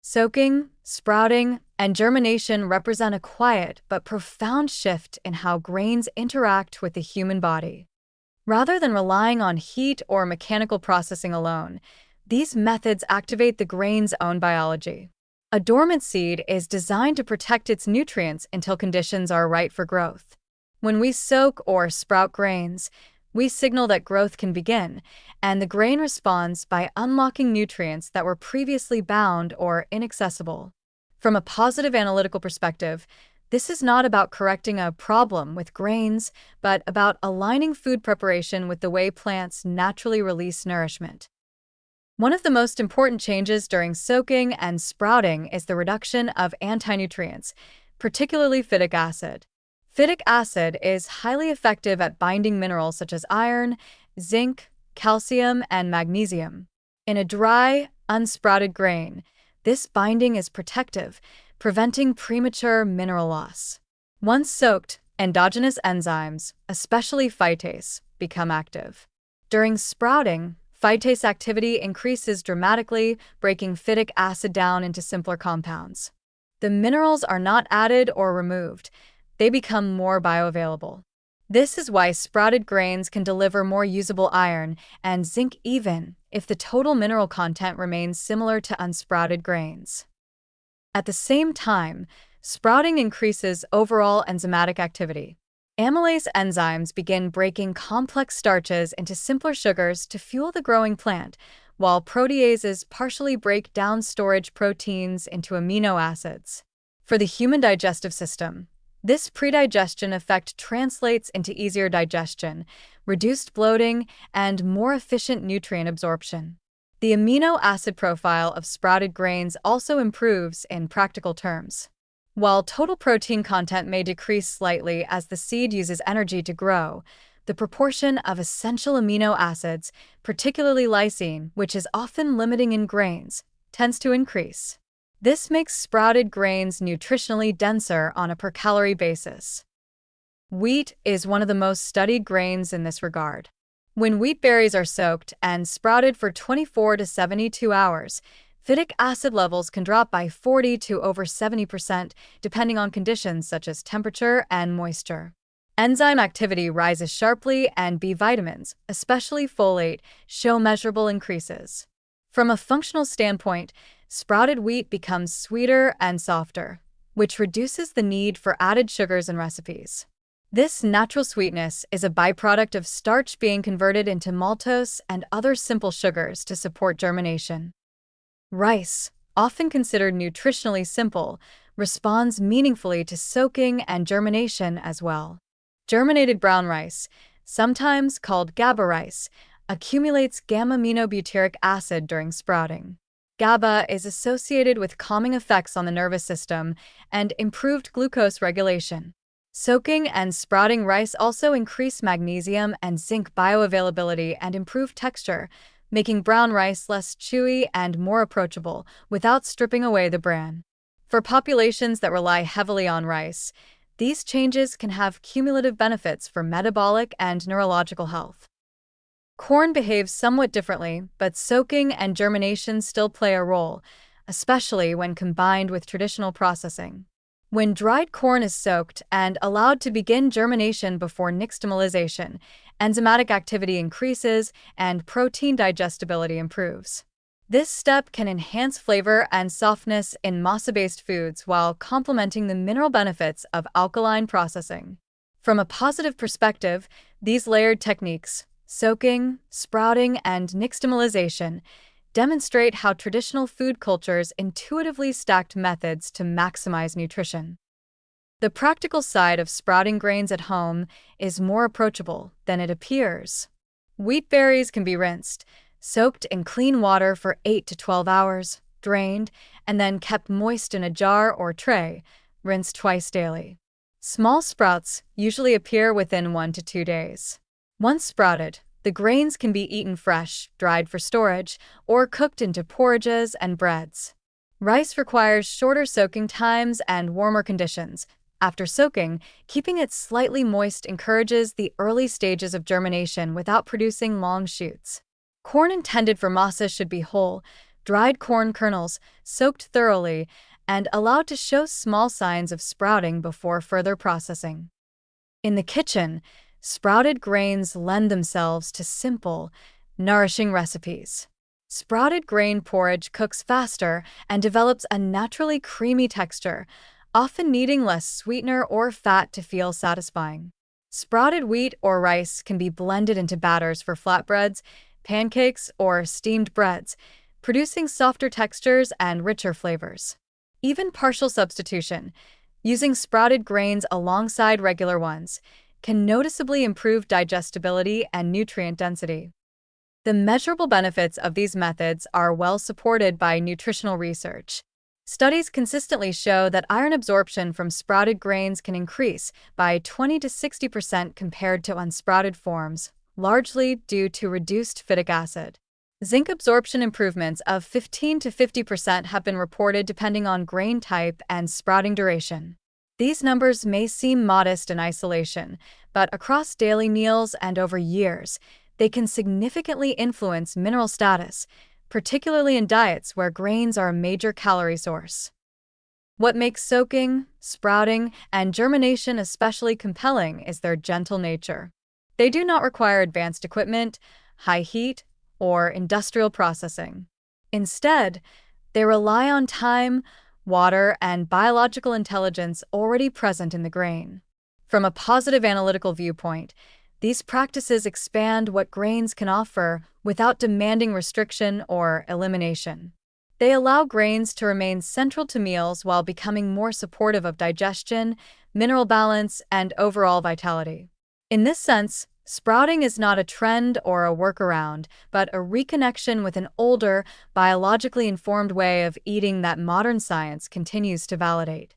Soaking, sprouting, and germination represent a quiet but profound shift in how grains interact with the human body. Rather than relying on heat or mechanical processing alone, these methods activate the grain's own biology. A dormant seed is designed to protect its nutrients until conditions are right for growth. When we soak or sprout grains, we signal that growth can begin, and the grain responds by unlocking nutrients that were previously bound or inaccessible. From a positive analytical perspective, this is not about correcting a problem with grains, but about aligning food preparation with the way plants naturally release nourishment. One of the most important changes during soaking and sprouting is the reduction of anti-nutrients, particularly phytic acid. Phytic acid is highly effective at binding minerals such as iron, zinc, calcium, and magnesium. In a dry, unsprouted grain, this binding is protective, preventing premature mineral loss. Once soaked, endogenous enzymes, especially phytase, become active. During sprouting, phytase activity increases dramatically, breaking phytic acid down into simpler compounds. The minerals are not added or removed, they become more bioavailable. This is why sprouted grains can deliver more usable iron and zinc even if the total mineral content remains similar to unsprouted grains. At the same time, sprouting increases overall enzymatic activity. Amylase enzymes begin breaking complex starches into simpler sugars to fuel the growing plant, while proteases partially break down storage proteins into amino acids. For the human digestive system, this predigestion effect translates into easier digestion, reduced bloating, and more efficient nutrient absorption. The amino acid profile of sprouted grains also improves in practical terms. While total protein content may decrease slightly as the seed uses energy to grow, the proportion of essential amino acids, particularly lysine, which is often limiting in grains, tends to increase. This makes sprouted grains nutritionally denser on a per-calorie basis. Wheat is one of the most studied grains in this regard. When wheat berries are soaked and sprouted for 24 to 72 hours, phytic acid levels can drop by 40 to over 70%, depending on conditions such as temperature and moisture. Enzyme activity rises sharply, and B vitamins, especially folate, show measurable increases. From a functional standpoint, sprouted wheat becomes sweeter and softer, which reduces the need for added sugars in recipes. This natural sweetness is a byproduct of starch being converted into maltose and other simple sugars to support germination. Rice, often considered nutritionally simple, responds meaningfully to soaking and germination as well. Germinated brown rice, sometimes called GABA rice, accumulates gamma-aminobutyric acid during sprouting. GABA is associated with calming effects on the nervous system and improved glucose regulation. Soaking and sprouting rice also increase magnesium and zinc bioavailability and improve texture, making brown rice less chewy and more approachable without stripping away the bran. For populations that rely heavily on rice, these changes can have cumulative benefits for metabolic and neurological health. Corn behaves somewhat differently, but soaking and germination still play a role, especially when combined with traditional processing. When dried corn is soaked and allowed to begin germination before nixtamalization, enzymatic activity increases and protein digestibility improves. This step can enhance flavor and softness in masa-based foods while complementing the mineral benefits of alkaline processing. From a positive perspective, these layered techniques, soaking, sprouting, and nixtamalization, demonstrate how traditional food cultures intuitively stacked methods to maximize nutrition. The practical side of sprouting grains at home is more approachable than it appears. Wheat berries can be rinsed, soaked in clean water for 8 to 12 hours, drained, and then kept moist in a jar or tray, rinsed twice daily. Small sprouts usually appear within 1 to 2 days. Once sprouted, the grains can be eaten fresh, dried for storage, or cooked into porridges and breads. Rice requires shorter soaking times and warmer conditions. After soaking, keeping it slightly moist encourages the early stages of germination without producing long shoots. Corn intended for masa should be whole, dried corn kernels, soaked thoroughly, and allowed to show small signs of sprouting before further processing. In the kitchen, sprouted grains lend themselves to simple, nourishing recipes. Sprouted grain porridge cooks faster and develops a naturally creamy texture, often needing less sweetener or fat to feel satisfying. Sprouted wheat or rice can be blended into batters for flatbreads, pancakes, or steamed breads, producing softer textures and richer flavors. Even partial substitution, using sprouted grains alongside regular ones, can noticeably improve digestibility and nutrient density. The measurable benefits of these methods are well supported by nutritional research. Studies consistently show that iron absorption from sprouted grains can increase by 20 to 60% compared to unsprouted forms, largely due to reduced phytic acid. Zinc absorption improvements of 15 to 50% have been reported depending on grain type and sprouting duration. These numbers may seem modest in isolation, but across daily meals and over years, they can significantly influence mineral status, particularly in diets where grains are a major calorie source. What makes soaking, sprouting, and germination especially compelling is their gentle nature. They do not require advanced equipment, high heat, or industrial processing. Instead, they rely on time, water, and biological intelligence already present in the grain. From a positive analytical viewpoint, these practices expand what grains can offer without demanding restriction or elimination. They allow grains to remain central to meals while becoming more supportive of digestion, mineral balance, and overall vitality. In this sense, sprouting is not a trend or a workaround, but a reconnection with an older, biologically informed way of eating that modern science continues to validate.